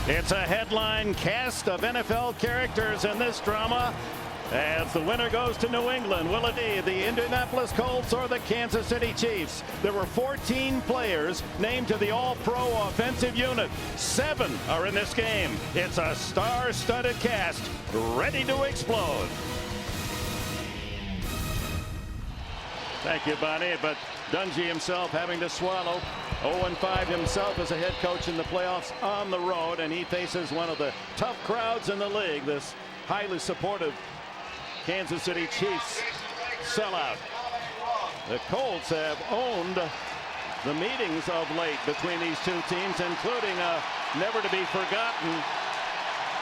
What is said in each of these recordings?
It's a headline cast of NFL characters in this drama. As the winner goes to New England, will it be the Indianapolis Colts or the Kansas City Chiefs? There were 14 players named to the All-Pro offensive unit. 7 are in this game. It's a star-studded cast ready to explode. Thank you, Bonnie. But Dungy himself having to swallow 0-5 himself as a head coach in the playoffs on the road, and he faces one of the tough crowds in the league, this highly supportive Kansas City Chiefs sellout. The Colts have owned the meetings of late between these two teams, including a never-to-be-forgotten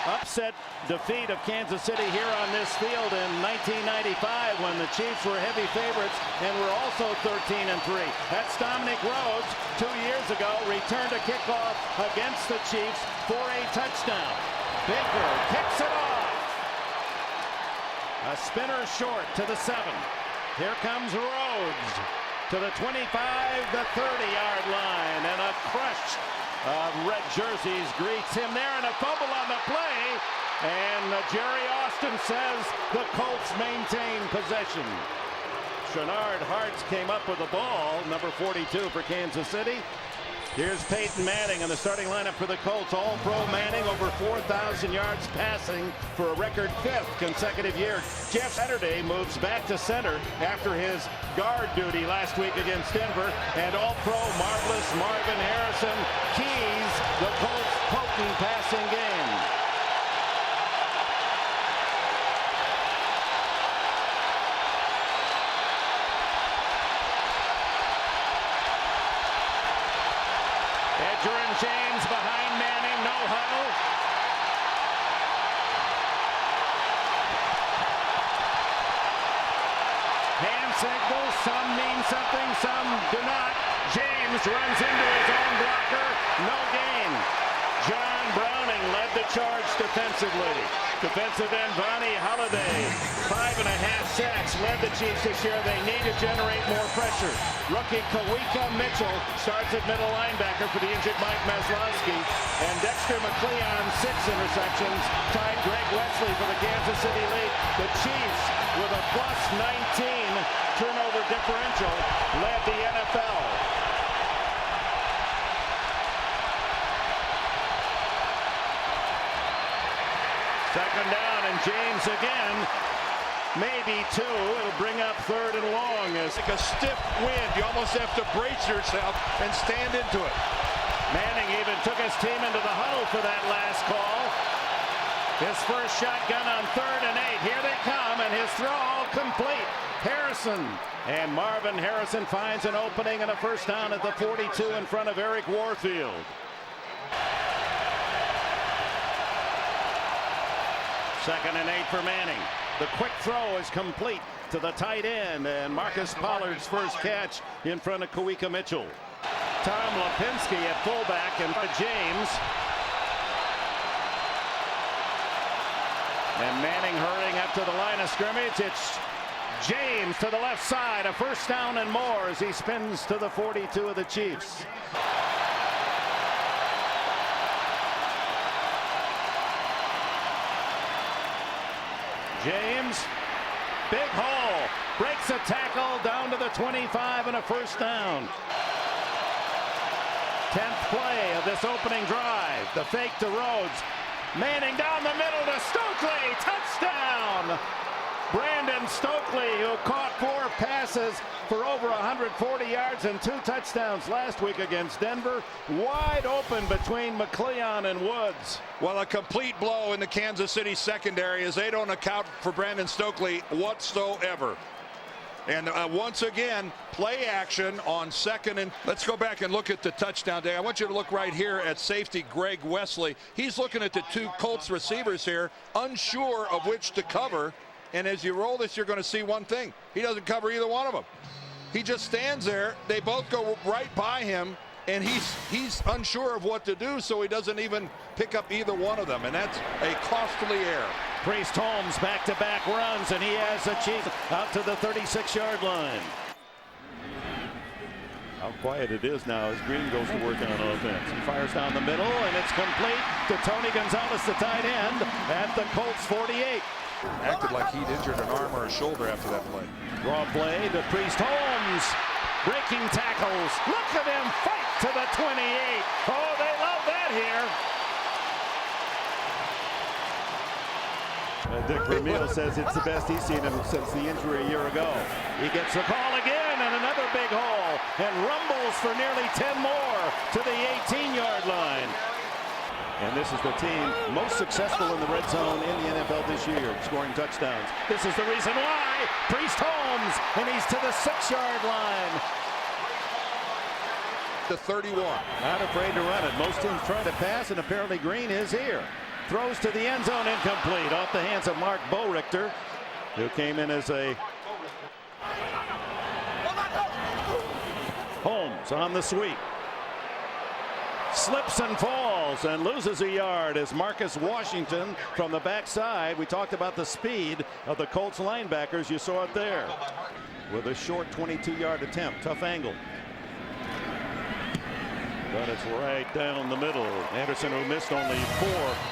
upset defeat of Kansas City here on this field in 1995 when the Chiefs were heavy favorites and were also 13-3. That's Dominic Rhodes 2 years ago returned a kickoff against the Chiefs for a touchdown. Baker kicks it off. A spinner short to the 7. Here comes Rhodes to the 25, the 30-yard line, and a crush of red jerseys greets him there, and a fumble on the play, and Jerry Austin says the Colts maintain possession. Shenard Hartz came up with the ball, number 42 for Kansas City. Here's Peyton Manning in the starting lineup for the Colts. All-Pro Manning, over 4,000 yards passing for a record 5th consecutive year. Jeff Saturday moves back to center after his guard duty last week against Denver. And All-Pro marvelous Marvin Harrison keys the Colts' potent passing game. Edgerrin James behind Manning, no huddle. Hand signals, some mean something, some do not. James runs into his own blocker, no gain. John Browning led the charge defensively. Defensive end Vonnie Holiday, 5.5 sacks, led the Chiefs this year. They need to generate more pressure. Rookie Kawika Mitchell starts at middle linebacker for the injured Mike Maslowski. And Dexter McCleon, 6 interceptions, tied Greg Wesley for the Kansas City lead. The Chiefs, with a +19 turnover differential, led the NFL. Second down, and James again. Maybe 2. It'll bring up 3rd and long. As like a stiff wind. You almost have to brace yourself and stand into it. Manning even took his team into the huddle for that last call. His first shotgun on 3rd and 8. Here they come, and his throw complete. Harrison. And Marvin Harrison finds an opening and a first down at the 42 in front of Eric Warfield. Second and 8 for Manning. The quick throw is complete to the tight end, and Marcus Pollard's first catch in front of Kawika Mitchell. Tom Lipinski at fullback and James. And Manning hurrying up to the line of scrimmage. It's James to the left side. A first down and more as he spins to the 42 of the Chiefs. James, big hole, breaks a tackle down to the 25 and a first down. 10th play of this opening drive. The fake to Rhodes. Manning down the middle to Stokely. Touchdown! Brandon Stokely, who caught 4 passes for over 140 yards and 2 touchdowns last week against Denver. Wide open between McCleon and Woods. Well, a complete blow in the Kansas City secondary as they don't account for Brandon Stokely whatsoever. And once again, play action on 2nd and. Let's go back and look at the touchdown day. I want you to look right here at safety Greg Wesley. He's looking at the 2 Colts receivers here, unsure of which to cover. And as you roll this, you're going to see one thing. He doesn't cover either one of them. He just stands there. They both go right by him, and he's unsure of what to do, so he doesn't even pick up either one of them. And that's a costly error. Priest Holmes back-to-back runs, and he has achieved out to the 36-yard line. How quiet it is now as Green goes to work on offense. He fires down the middle, and it's complete to Tony Gonzalez, the tight end, at the Colts 48. Acted like he'd injured an arm or a shoulder after that play. Draw play to Priest Holmes. Breaking tackles. Look at him fight to the 28. Oh, they love that here. Dick Vermeil says it's the best he's seen him since the injury a year ago. He gets the call again, and another big hole, and rumbles for nearly 10 more to the 18-yard line. And this is the team most successful in the red zone in the NFL this year, scoring touchdowns. This is the reason why. Priest Holmes, and he's to the 6-yard line. The 31. Not afraid to run it. Most teams try to pass, and apparently Green is here. Throws to the end zone, incomplete, off the hands of Mark Bowrichter, who came in as a Holmes on the sweep. Slips and falls and loses a yard as Marcus Washington from the backside. We talked about the speed of the Colts linebackers. You saw it there with a short 22-yard attempt. Tough angle. But it's right down the middle. Anderson, who missed only 4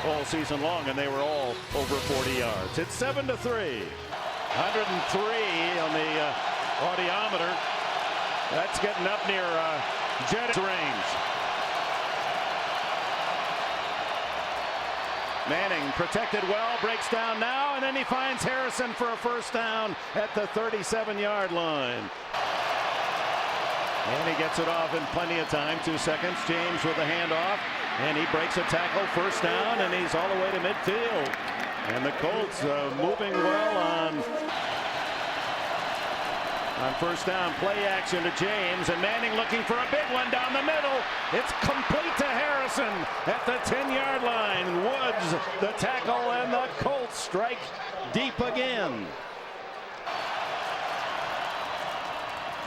all season long, and they were all over 40 yards. It's 7-3. 103 on the audiometer. That's getting up near jet range. Manning protected well, breaks down now, and then he finds Harrison for a first down at the 37-yard line. And he gets it off in plenty of time, 2 seconds. James with a handoff, and he breaks a tackle, first down, and he's all the way to midfield. And the Colts moving well on first down. Play action to James, and Manning looking for a big one down the middle. It's complete to Harrison at the 10-yard line. Woods, the tackle, and the Colts strike deep again.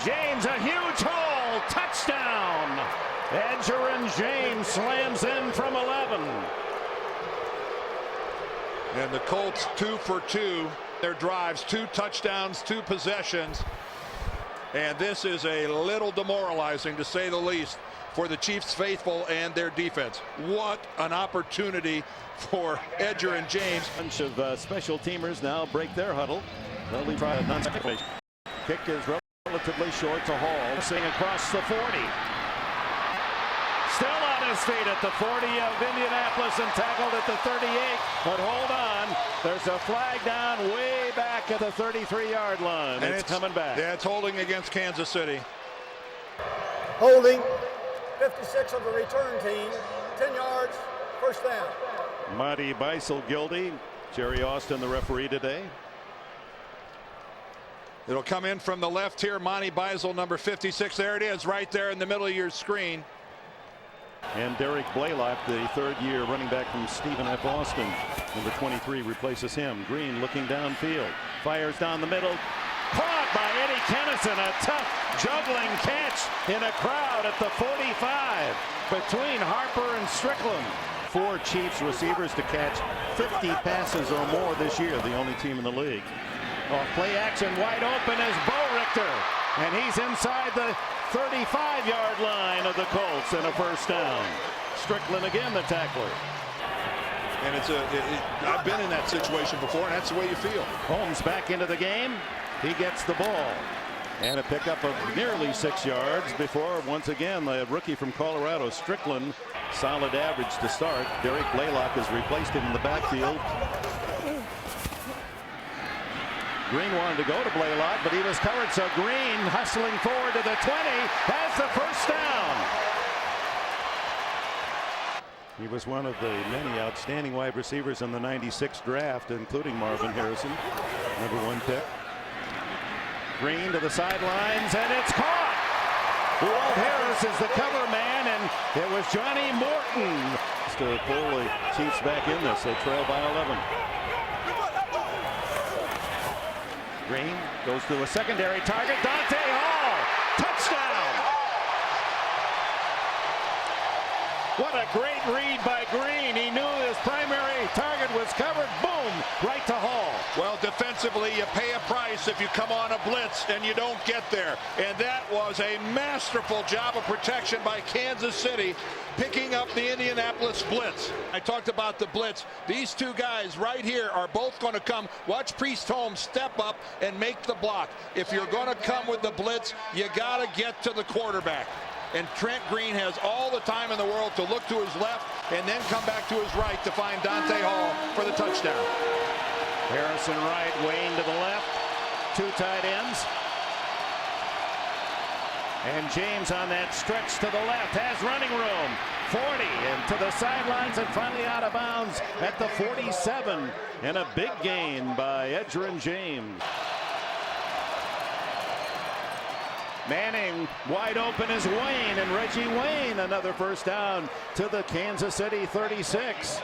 James, a huge hole, touchdown. Edgerrin James slams in from 11. And the Colts 2 for 2. Their drives, 2 touchdowns, 2 possessions. And this is a little demoralizing, to say the least, for the Chiefs faithful and their defense. What an opportunity for Edgerrin James. A bunch of special teamers now break their huddle. They'll try a non-situation. Kick is relatively short to Hall, seeing across the 40. Still on his feet at the 40 of Indianapolis and tackled at the 38. But hold on, there's a flag down way back at the 33-yard line. And it's coming back. Yeah, it's holding against Kansas City. Holding, 56 of the return team, 10 yards, first down. Monty Beisel-Gildy, Jerry Austin, the referee today. It'll come in from the left here. Monty Beisel, number 56. There it is, right there in the middle of your screen. And Derek Blaylock, the 3rd-year running back from Stephen F. Austin, number 23, replaces him. Green looking downfield, fires down the middle. Caught by Eddie Kennison, a tough juggling catch in a crowd at the 45 between Harper and Strickland. 4 Chiefs receivers to catch 50 passes or more this year, the only team in the league. Off play action, wide open is Bowrichter, and he's inside the 35-yard line of the Colts, and a first down. Strickland again, the tackler. And I've been in that situation before, and that's the way you feel. Holmes back into the game. He gets the ball. And a pickup of nearly 6 yards before, once again, the rookie from Colorado, Strickland, solid average to start. Derek Blaylock has replaced him in the backfield. Green wanted to go to Blaylock, but he was covered, so Green, hustling forward to the 20, has the first down. He was one of the many outstanding wide receivers in the '96 draft, including Marvin Harrison, number 1 pick. Green to the sidelines, and it's caught. Walt Harris is the cover man, and it was Johnny Morton to pull the Chiefs back in this. They trail by 11. Green goes to a secondary target. Dante Hall, touchdown. What a great read by Green. He knew his primary target was covered. Boom, right to Hall. Well, defense defensively, you pay a price if you come on a blitz and you don't get there. And that was a masterful job of protection by Kansas City, picking up the Indianapolis blitz. I talked about the blitz. These two guys right here are both going to come. Watch Priest Holmes step up and make the block. If you're going to come with the blitz, you got to get to the quarterback. And Trent Green has all the time in the world to look to his left and then come back to his right to find Dante Hall for the touchdown. Harrison right, Wayne to the left, two tight ends. And James on that stretch to the left has running room. 40 and to the sidelines and finally out of bounds at the 47. And a big gain by Edgerrin James. Manning wide open is Wayne, and Reggie Wayne another first down to the Kansas City 36.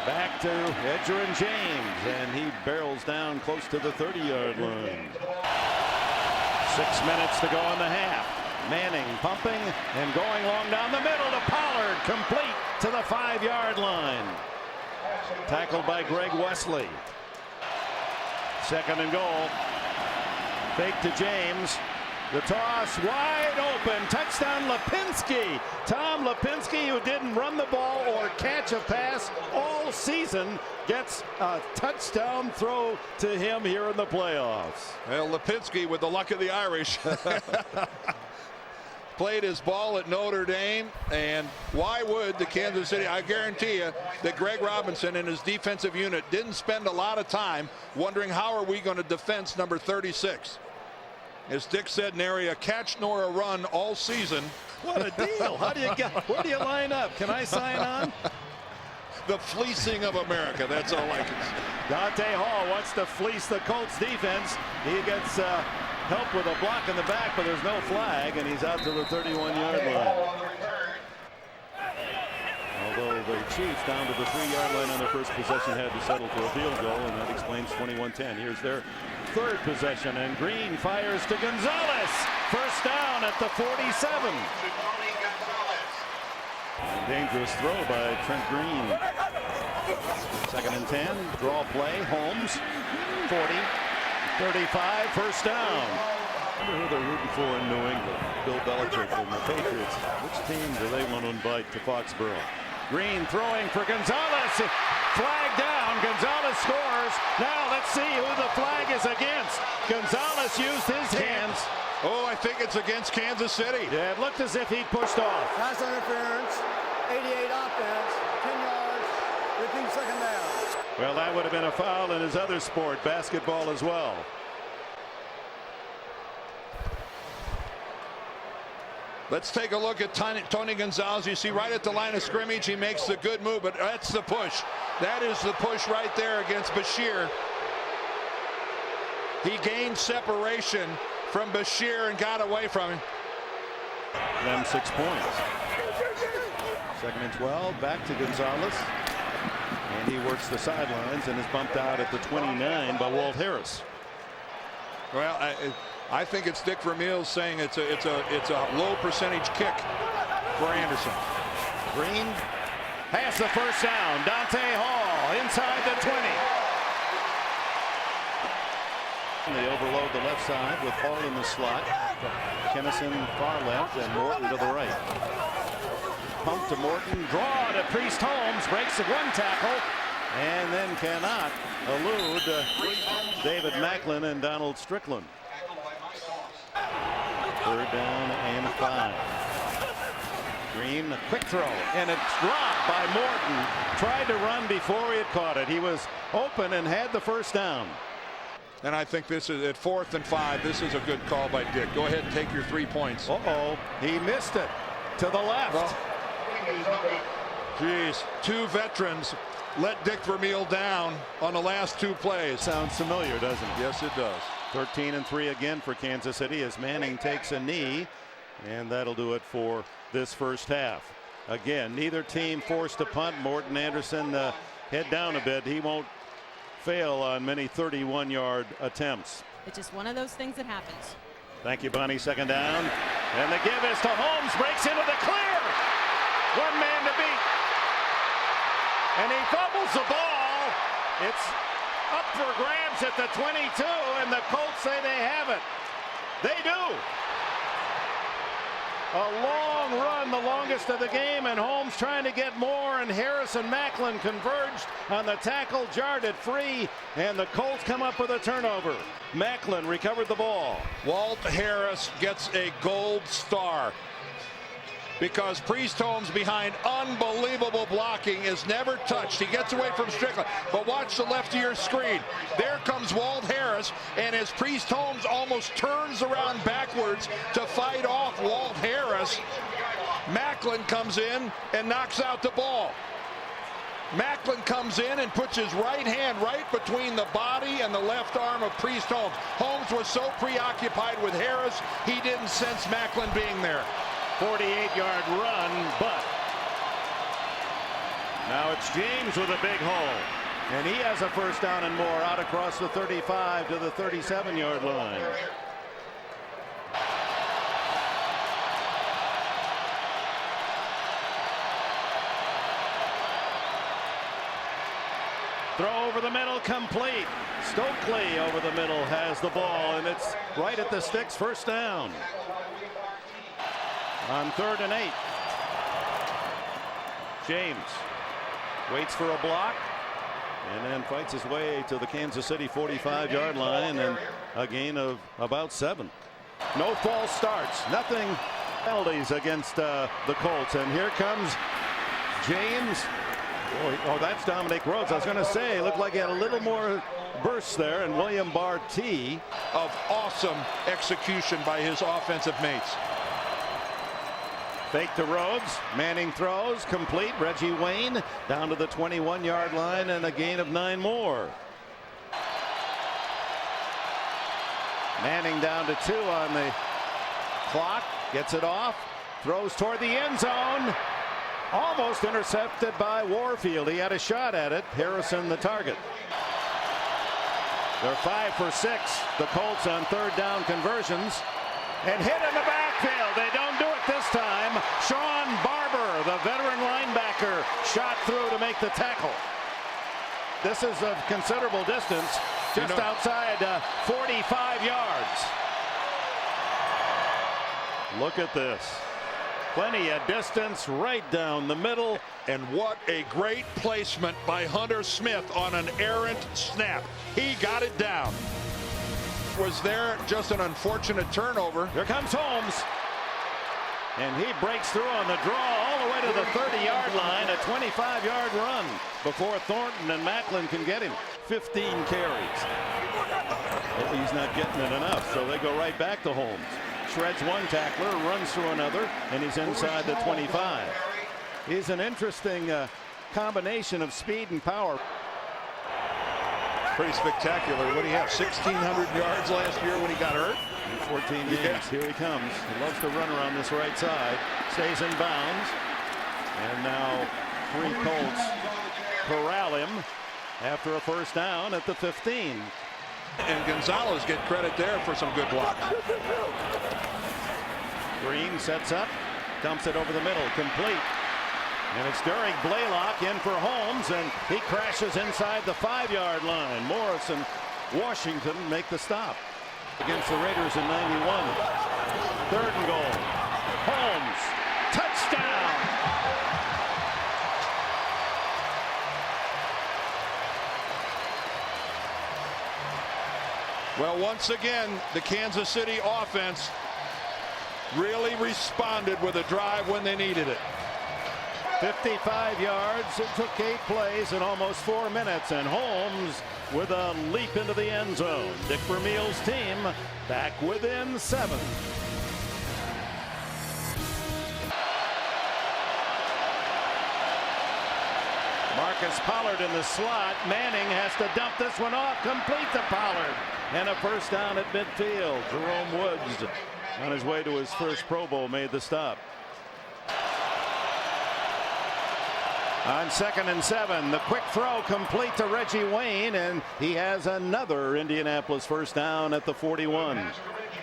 Back to Edgerrin James, and he barrels down close to the 30-yard line. 6 minutes to go in the half. Manning pumping and going long down the middle to Pollard, complete to the 5-yard line. Tackled by Greg Wesley. Second and goal. Fake to James. The toss wide open. Touchdown Lipinski. Tom Lipinski, who didn't run the ball or catch a pass all season, gets a touchdown throw to him here in the playoffs. Well, Lipinski with the luck of the Irish. Played his ball at Notre Dame, and why would the Kansas City, I guarantee you that Greg Robinson and his defensive unit didn't spend a lot of time wondering how are we going to defense number 36. As Dick said, nary a catch nor a run all season. What a deal. How do you get, where do you line up? Can I sign on? The fleecing of America, that's all I can say. Dante Hall wants to fleece the Colts defense. He gets help with a block in the back, but there's no flag, and he's out to the 31-yard line. Although the Chiefs down to the 3-yard line on their first possession had to settle for a field goal, and that explains 21-10. Here's their third possession, and Green fires to Gonzalez. First down at the 47. Dangerous throw by Trent Green. Second and 10. Draw play. Holmes. 40. 35. First down. I wonder who they're rooting for in New England. Bill Belichick and the Patriots. Which team do they want to invite to Foxborough? Green throwing for Gonzalez. Flag down. Gonzalez scores. Now let's see who the flag is against. Gonzalez used his hands. Oh, I think it's against Kansas City. Yeah, it looked as if he pushed off. Pass interference, 88 offense, 10 yards, 15 second down. Well, that would have been a foul in his other sport, basketball as well. Let's take a look at Tony Gonzalez. You see right at the line of scrimmage, he makes the good move, but that's the push. That is the push right there against Bashir. He gained separation from Bashir and got away from him. Them 6 points. Second and 12, back to Gonzalez. And he works the sidelines and is bumped out at the 29 by Walt Harris. Well, I think it's Dick Vermeil saying it's a low percentage kick for Anderson. Green has the first down. Dante Hall inside the 20. They overload the left side with Hall in the slot. Kennison far left and Morton to the right. Pump to Morton. Draw to Priest Holmes. Breaks the one tackle and then cannot elude David Macklin and Donald Strickland. Third down and 5. Green, a quick throw, and it's dropped by Morton. Tried to run before he had caught it. He was open and had the first down. And I think this is at 4th and 5. This is a good call by Dick. Go ahead and take your 3 points. Uh-oh, he missed it to the left. Well, geez, 2 veterans let Dick Vermeil down on the last 2 plays. Sounds familiar, doesn't it? Yes, it does. 13-3 again for Kansas City as Manning takes a knee, and that'll do it for this first half. Again, neither team forced a punt. Morton Anderson head down a bit. He won't fail on many 31-yard attempts. It's just one of those things that happens. Thank you, Bonnie. Second down, and the give is to Holmes. Breaks into the clear. One man to beat. And he fumbles the ball. It's up for grabs at the 22, and the Colts say they have it. They do. A long run, the longest of the game, and Holmes trying to get more, and Harris and Macklin converged on the tackle, jarred it free, and the Colts come up with a turnover. Macklin recovered the ball. Walt Harris gets a gold star because Priest Holmes, behind unbelievable blocking, is never touched. He gets away from Strickland, but watch the left of your screen. There comes Walt Harris, and as Priest Holmes almost turns around backwards to fight off Walt Harris, Macklin comes in and knocks out the ball. Macklin comes in and puts his right hand right between the body and the left arm of Priest Holmes. Holmes was so preoccupied with Harris, he didn't sense Macklin being there. 48-yard run, but now it's James with a big hole, and he has a first down and more out across the 35 to the 37-yard line. Throw over the middle, complete. Stokely over the middle has the ball, and it's right at the sticks, first down. On 3rd and 8. James waits for a block and then fights his way to the Kansas City 45-yard line, and a gain of about 7. No false starts, nothing penalties against the Colts, and here comes James. Oh, that's Dominic Rhodes. I was going to say, looked like he had a little more burst there, and William Barty. Of awesome execution by his offensive mates. Fake to Rhodes. Manning throws. Complete. Reggie Wayne down to the 21-yard line, and a gain of 9 more. Manning down to 2 on the clock. Gets it off. Throws toward the end zone. Almost intercepted by Warfield. He had a shot at it. Harrison the target. They're 5 for 6. The Colts on 3rd down conversions. And hit in the backfield. They don't do it this time. Sean Barber, the veteran linebacker, shot through to make the tackle. This is of considerable distance, just outside 45 yards. Look at this. Plenty of distance right down the middle. And what a great placement by Hunter Smith on an errant snap. He got it down. Was there just an unfortunate turnover? Here comes Holmes. And he breaks through on the draw all the way to the 30-yard line. A 25-yard run before Thornton and Macklin can get him. 15 carries. He's not getting it enough, so they go right back to Holmes. Shreds one tackler, runs through another, and he's inside the 25. He's an interesting combination of speed and power. Pretty spectacular. What do you have? 1,600 yards last year when he got hurt? In 14 games. Yeah. Here he comes. He loves to run around this right side. Stays in bounds. And now 3 Colts corral him after a first down at the 15. And Gonzalez get credit there for some good block. Green sets up, dumps it over the middle, complete. And it's Derek Blaylock in for Holmes, and he crashes inside the 5-yard line. Morris and Washington make the stop against the Raiders in 91. 3rd and goal. Holmes, touchdown. Well, once again, the Kansas City offense really responded with a drive when they needed it. 55 yards. It took 8 plays in almost 4 minutes, and Holmes with a leap into the end zone. Dick Vermeil's team back within 7. Marcus Pollard in the slot. Manning has to dump this one off, complete to Pollard, and a first down at midfield. Jerome Woods, on his way to his first Pro Bowl, made the stop. On 2nd and 7, the quick throw complete to Reggie Wayne, and he has another Indianapolis first down at the 41.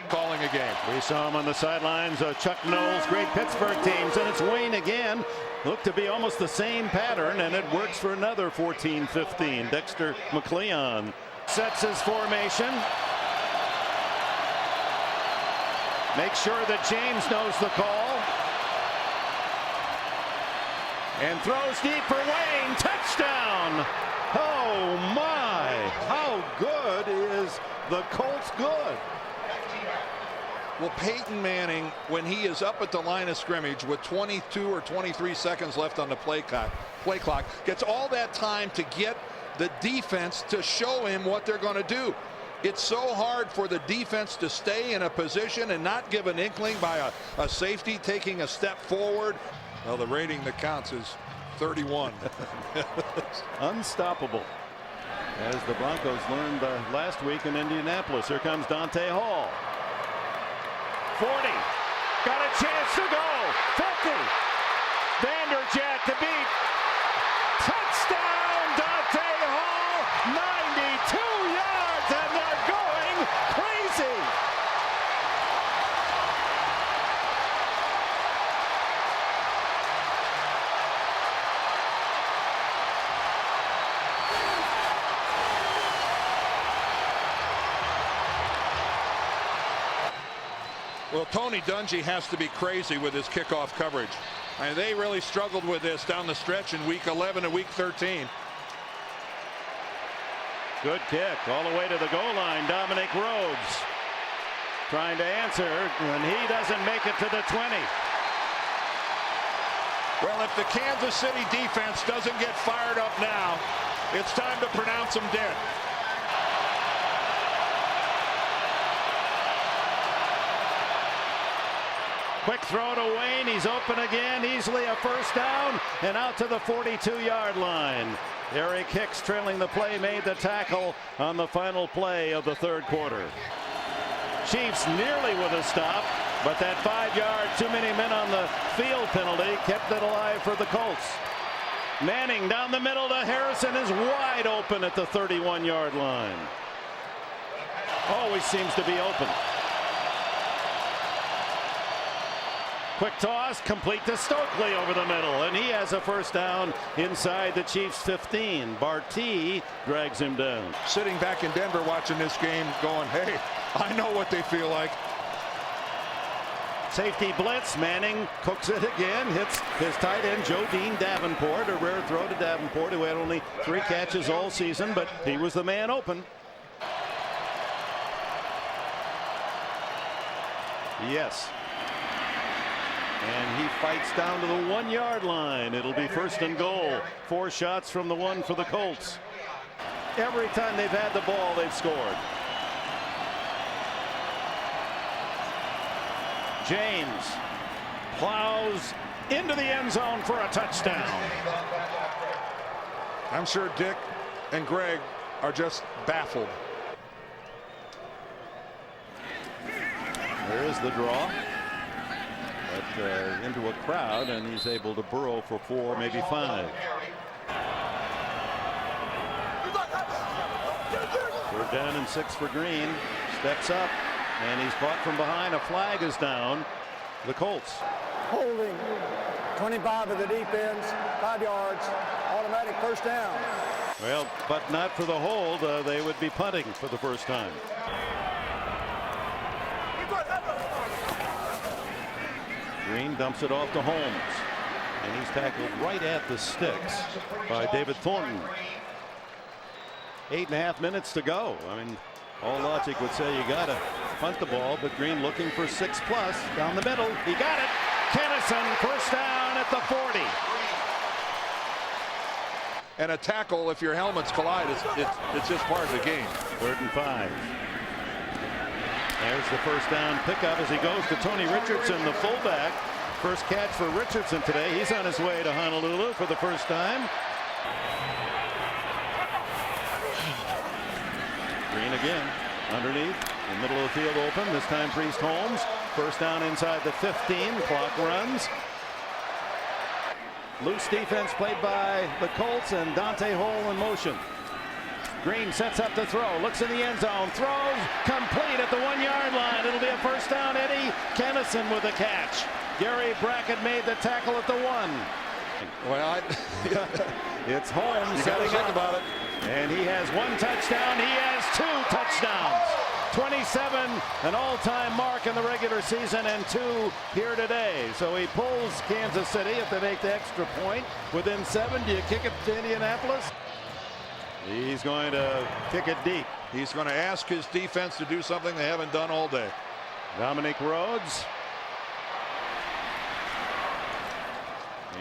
Calling a game. We saw him on the sidelines. Chuck Knowles, great Pittsburgh teams, and it's Wayne again. Looked to be almost the same pattern, and it works for another 14-15. Dexter McLeon sets his formation. Make sure that James knows the call. And throws deep for Wayne. Touchdown! Oh my! How good is the Colts good? Well, Peyton Manning, when he is up at the line of scrimmage with 22 or 23 seconds left on the play clock, gets all that time to get the defense to show him what they're going to do. It's so hard for the defense to stay in a position and not give an inkling by a safety taking a step forward. Well, the rating that counts is 31. Unstoppable. As the Broncos learned last week in Indianapolis. Here comes Dante Hall. 40. Got a chance to go. 50. Vanderjagt to beat. Touchdown, Dante Hall. 92 yards, and they're going crazy. Well, Tony Dungy has to be crazy with his kickoff coverage. And they really struggled with this down the stretch in week 11 and week 13. Good kick all the way to the goal line. Dominic Rhodes trying to answer, and he doesn't make it to the 20. Well, if the Kansas City defense doesn't get fired up now, it's time to pronounce them dead. Quick throw to Wayne. He's open again. Easily a first down and out to the 42-yard line. Eric Hicks, trailing the play, made the tackle on the final play of the third quarter. Chiefs nearly with a stop, but that 5-yard, too many men on the field penalty kept it alive for the Colts. Manning down the middle to Harrison is wide open at the 31-yard line. Always seems to be open. Quick toss, complete to Stokely over the middle, and he has a first down inside the Chiefs' 15. Barty drags him down. Sitting back in Denver watching this game going, hey, I know what they feel like. Safety blitz. Manning cooks it again, hits his tight end Joe Dean Davenport. A rare throw to Davenport, who had only 3 catches all season, but he was the man open. Yes. And he fights down to the 1-yard line. It'll be first and goal. 4 shots from the 1 for the Colts. Every time they've had the ball, they've scored. James plows into the end zone for a touchdown. I'm sure Dick and Greg are just baffled. There is the draw. But into a crowd, and he's able to burrow for 4, maybe 5. Third down and 6 for Green. Steps up, and he's caught from behind. A flag is down. The Colts. Holding 25 of the defense, 5 yards, automatic first down. Well, but not for the hold. They would be punting for the first time. Green dumps it off to Holmes, and he's tackled right at the sticks by David Thornton. 8.5 minutes to go. I mean, all logic would say you got to punt the ball, but Green looking for 6+ down the middle. He got it. Kennison, first down at the 40. And a tackle, if your helmets collide, it's just part of the game. 3rd and 5. There's the first down pickup as he goes to Tony Richardson, the fullback. First catch for Richardson today. He's on his way to Honolulu for the first time. Green again, underneath, in the middle of the field open. This time Priest Holmes. First down inside the 15. Clock runs. Loose defense played by the Colts, and Dante Hole in motion. Green sets up to throw, looks in the end zone, throws complete at the 1-yard line. It'll be a first down. Eddie Kennison with a catch. Gary Brackett made the tackle at the 1. Well, it's Holmes you gotta setting think up, about it. and he has 1 touchdown. He has 2 touchdowns. 27, an all-time mark in the regular season, and 2 here today. So he pulls Kansas City if they make the extra point. Within 7, do you kick it to Indianapolis? He's going to kick it deep. He's going to ask his defense to do something they haven't done all day. Dominic Rhodes.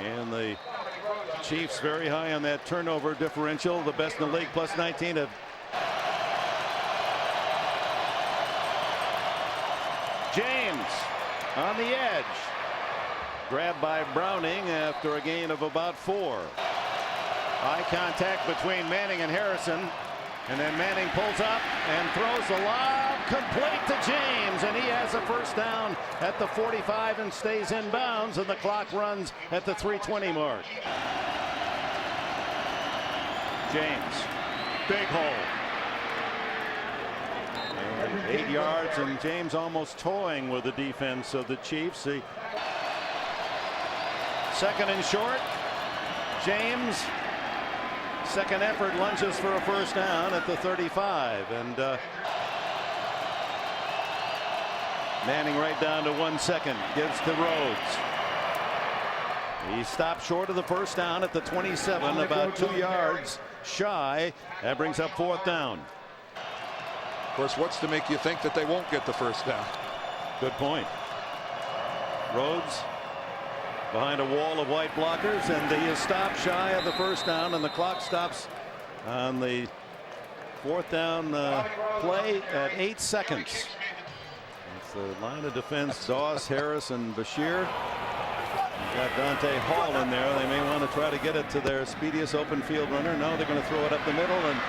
And the Chiefs very high on that turnover differential, the best in the league, plus 19 of James on the edge. Grabbed by Browning after a gain of about 4. Eye contact between Manning and Harrison. And then Manning pulls up and throws the lob complete to James. And he has a first down at the 45 and stays in bounds. And the clock runs at the 3:20 mark. James. Big hole. And 8 yards, and James almost toying with the defense of the Chiefs. The second and short. James. Second effort, lunges for a first down at the 35. And Manning right down to 1 second. Gives to Rhodes. He stopped short of the first down at the 27, about 2 yards shy. That brings up 4th down. Of course, what's to make you think that they won't get the first down? Good point. Rhodes behind a wall of white blockers, and he is stopped shy of the first down, and the clock stops on the 4th down play at 8 seconds. It's the line of defense: Doss, Harris, and Bashir. You've got Dante Hall in there. They may want to try to get it to their speediest open field runner. No, they're going to throw it up the middle, and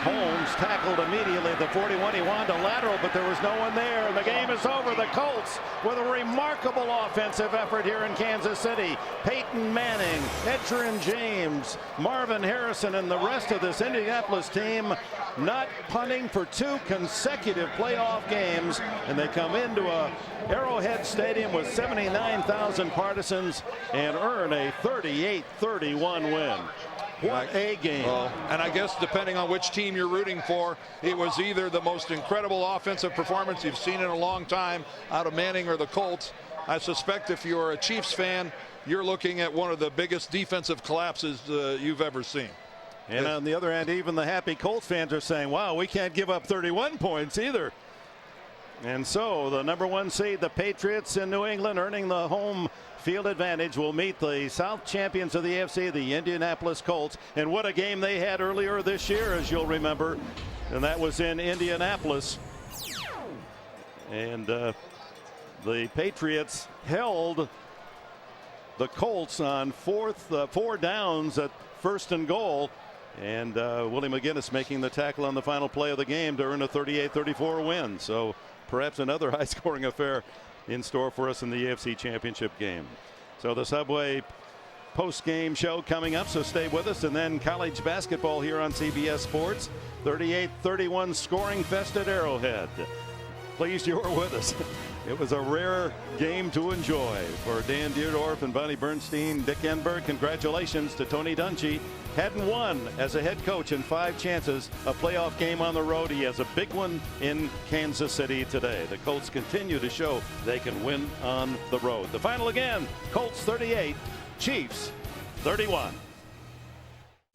Holmes tackled immediately at the 41. He wanted a lateral, but there was no one there. And the game is over. The Colts with a remarkable offensive effort here in Kansas City. Peyton Manning, Edgerrin James, Marvin Harrison, and the rest of this Indianapolis team not punting for 2 consecutive playoff games. And they come into a Arrowhead Stadium with 79,000 partisans and earn a 38-31 win. What a game. Well, and I guess depending on which team you're rooting for, it was either the most incredible offensive performance you've seen in a long time out of Manning or the Colts. I suspect if you're a Chiefs fan, you're looking at one of the biggest defensive collapses you've ever seen. And on the other hand, even the happy Colts fans are saying, wow, we can't give up 31 points either. And so the #1 seed, the Patriots in New England, earning the home field advantage, will meet the South champions of the AFC, the Indianapolis Colts. And what a game they had earlier this year, as you'll remember. And that was in Indianapolis. And the Patriots held the Colts on 4 downs at 1st and goal. And Willie McGinnis making the tackle on the final play of the game to earn a 38-34 win. So perhaps another high-scoring affair in store for us in the AFC Championship game. So the Subway post-game show coming up, so stay with us. And then college basketball here on CBS Sports. 38-31 scoring fest at Arrowhead. Pleased you were with us. It was a rare game to enjoy. For Dan Dierdorf and Bonnie Bernstein, Dick Enberg, congratulations to Tony Dungy. Hadn't won as a head coach in 5 chances, a playoff game on the road. He has a big one in Kansas City today. The Colts continue to show they can win on the road. The final again, Colts 38, Chiefs 31.